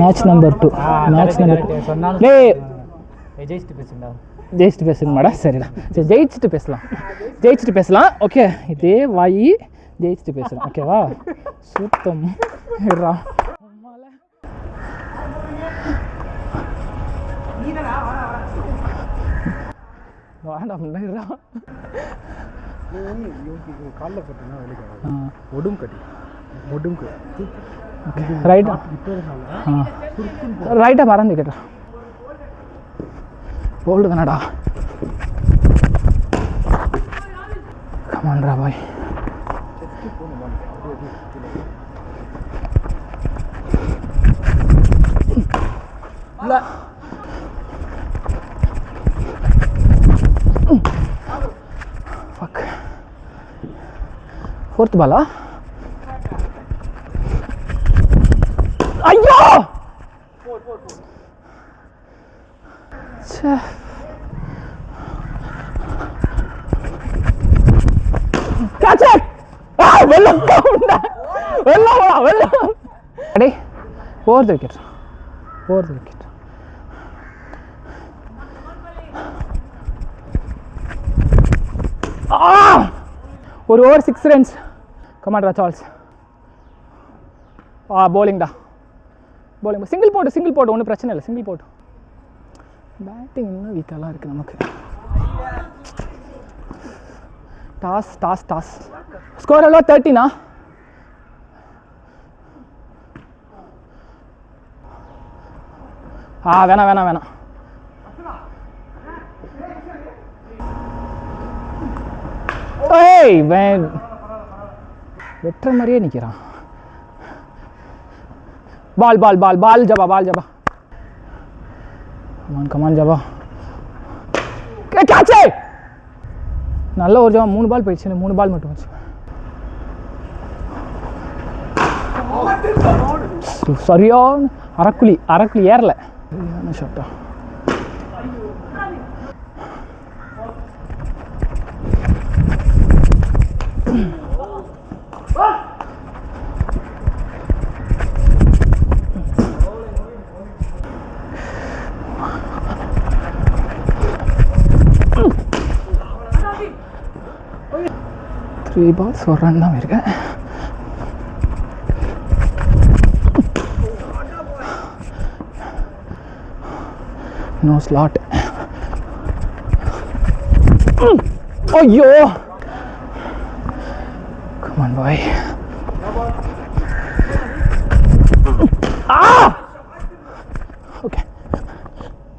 Match number 2 டேய் ஜெயிச்சுட்டு பேசுங்க மேடம். சரிடா, சரி ஜெயிச்சுட்டு பேசலாம். ஓகே, இதே வாய் ஜெயிச்சுட்டு பேசுகிறோம். ஓகேவா? சுத்தம் இருடா. வேண்டாம் இருடா. காலில் போட்டீங்கன்னா ரைட்டா மறந்து கேட்டா போல்டு தானடா. கமான்ரா பாய். ஃபோர்த் பாலா? ஐயோ ஃபோர்த் விக்கெட். ஒரு ஓவர் 6 ரன்ஸ். கமாண்டரா சார்ல்ஸ். போலிங்டா. சிங்கிள் போட்டு ஒன்றும் பிரச்சனை இல்லை. சிங்கிள் போட்டு. பேட்டிங் இன்னும் வீக்கெல்லாம் இருக்குது நமக்கு. டாஸ். ஸ்கோர் எவ்வளோ? 13. வேணாம். ஏய் வெட்டுற மாதிரியே நிற்கிறான். பால் ஜபா. கமான் ஜபா. கேட்சே. நல்ல ஒரு ஜபா. 3 பால் போயிடுச்சு. 3 பால் மட்டும் வச்சு. சரியான அரக்குழி ஏறல. ஷாட்டா. த்ரீ பால்ஸ் ஒரு ரன் தான் இருக்கேன். No slot. ஐயோ கமான் பாய். ஓகே,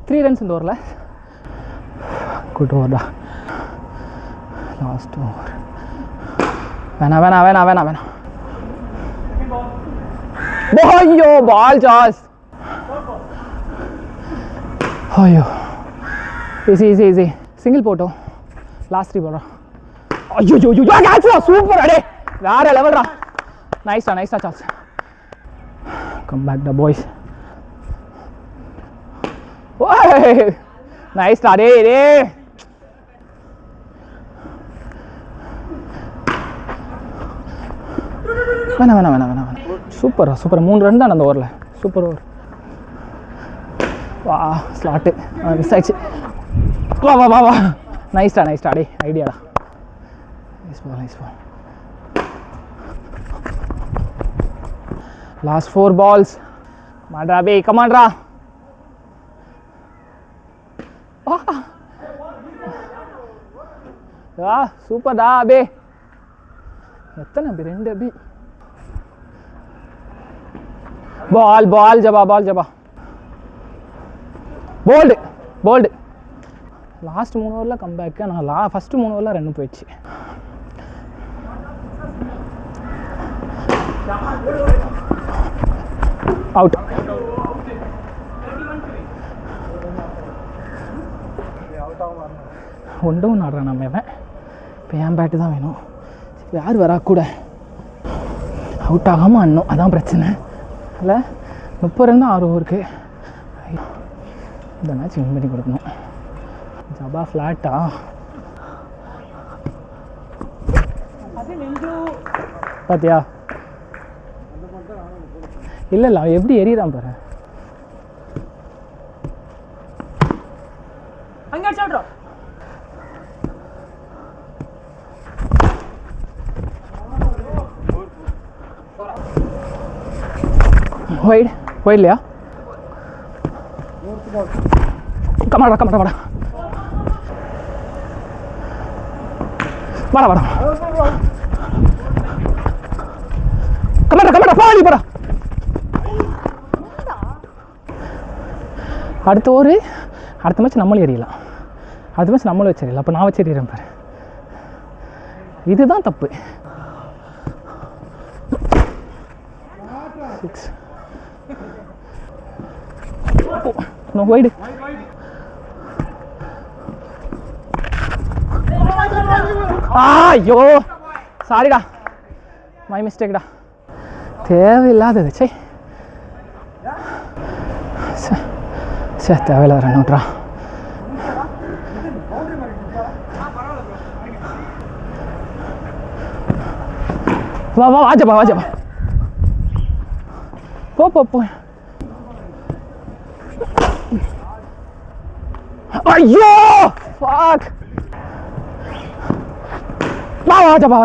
3 ரன்ஸ் இந்த ஓவரில். குட் ஓவர்டா. Last over. வேணாம். ஐயோ பால் சாஸ். ஐயோ ஈஸி. சிங்கிள் போட்டோம். லாஸ்ட் 3 போடுறோம். ஐயோ சூப்பர். அடே வேற லெவல்ரா. நைஸ்டா சாஸ். Come back the boys. நைஸ்டா. டே வேணாம். சூப்பர். 3 ரன் தான் அந்த ஓவரில். Super over. வா ஸ்லாட்டு மிஸ் ஆயிடுச்சு. வா நைஸ்டா. டே ஐடியாடா. Nice ball. Last 4 balls. மாட்ரா பே, கமான்ட்ரா. சூப்பர்டா பே. எத்தனை அபி? 2 அபி. பால் ஜபா. போல்டு. லாஸ்ட் 3 ஓவரில் கம்பேக்கு. நான் ஃபஸ்ட்டு 3 ஓவரில் 2 போயிடுச்சு. அவுட். ஒன்றும் ஆடுறான் நம்ம. இப்போ என் பேட்டு தான் வேணும். யார் வரா கூட அவுட் ஆகாமல் ஆடணும். அதான் பிரச்சனை இல்லை. 30 ரன் தான் 6 ஓவருக்கு. இந்த மேட்ச் வின் பண்ணி கொடுக்கணும். ஜபா ஃப்ளாட்டா. பார்த்தியா? இல்லை இல்லை அவன் எப்படி எறிகிறான் பாரு. போயிடலையா? கமாடா வாடா கமாடா பாடி போடா. அடுத்த ஓவர் அடுத்த மேட்ச் நம்மளும் எறியலாம். அடுத்த மேட்ச் நம்மளும் வச்சு எறியலாம். அப்போ நான் வச்சு எறிகிறேன் பாரு. இதுதான் தப்பு. 6 no wide. ஐயோ சாரிடா, மை மிஸ்டேக்டா. தேவையில்லாதது. தேவையில்லாத ரன் அவுட்ரா. வாஜப்பா போ. ஐயோ fuck. வாஜப்பா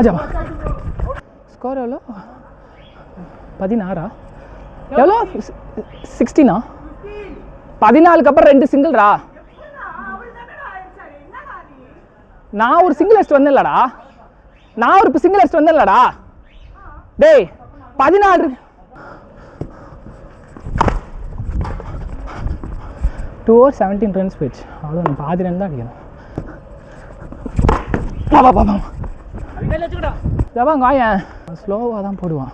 ஸ்கோர் எவ்வளோ? 16 எவ்வளோ? 16 14க்கு அப்புறம் 2 சிங்கிள்ரா. நான் ஒரு சிங்கிள் அடிச்சுட்டு வந்தேன்லடா. டேய் 14 2 over 17 ரன்ஸ் போயிடுச்சு. அவ்வளோ நம்ம பாதி ரன் தான் அடிக்கணும். காயன் ஸ்லோவாக தான் போடுவான்.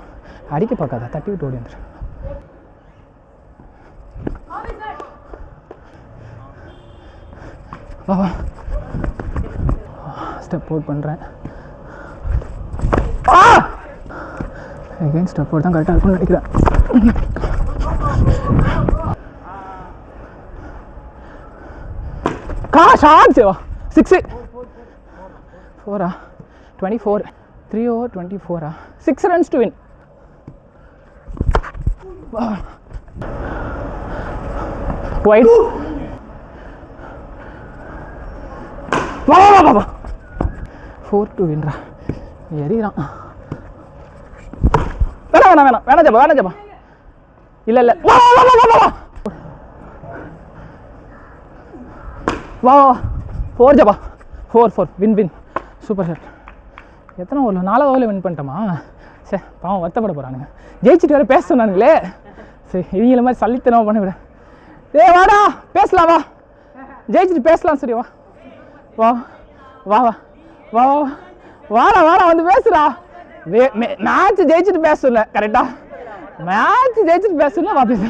அடிக்க பார்க்காத, தட்டி விட்டு ஓடி வந்துடு. ஸ்டெப் அவுட் பண்ணுறேன். எகைன் ஸ்டெப் அவுட் தான் கரெக்டாக இருக்கும்னு நினைக்கிறேன். Short 6 4 24 3 over 24 6 runs to win. Wide. வா 4 to win ரா. எறிறான். வேணாம் ஜபா. இல்ல வா 4 ஜபா. 4 வின் சூப்பர் ஷாட். எத்தனை ஓவரில்? 4 ஓவரில் வின் பண்ணிட்டோமா? சரி பாவம் வருத்தப்பட போகிறானுங்க. ஜெயிச்சுட்டு வேறு பேச சொன்னானுங்களே. சரி இவங்கள மாதிரி சல்லித்தனமாக பண்ணிவிட. வாடா பேசலாம், வா ஜெயிச்சுட்டு பேசலாம். சரி வாடா வந்து பேசுடா. மேட்ச் ஜெயிச்சுட்டு பேச சொன்ன கரெக்டா? மேட்ச் ஜெயிச்சுட்டு பேச சொன்னா வா பேச.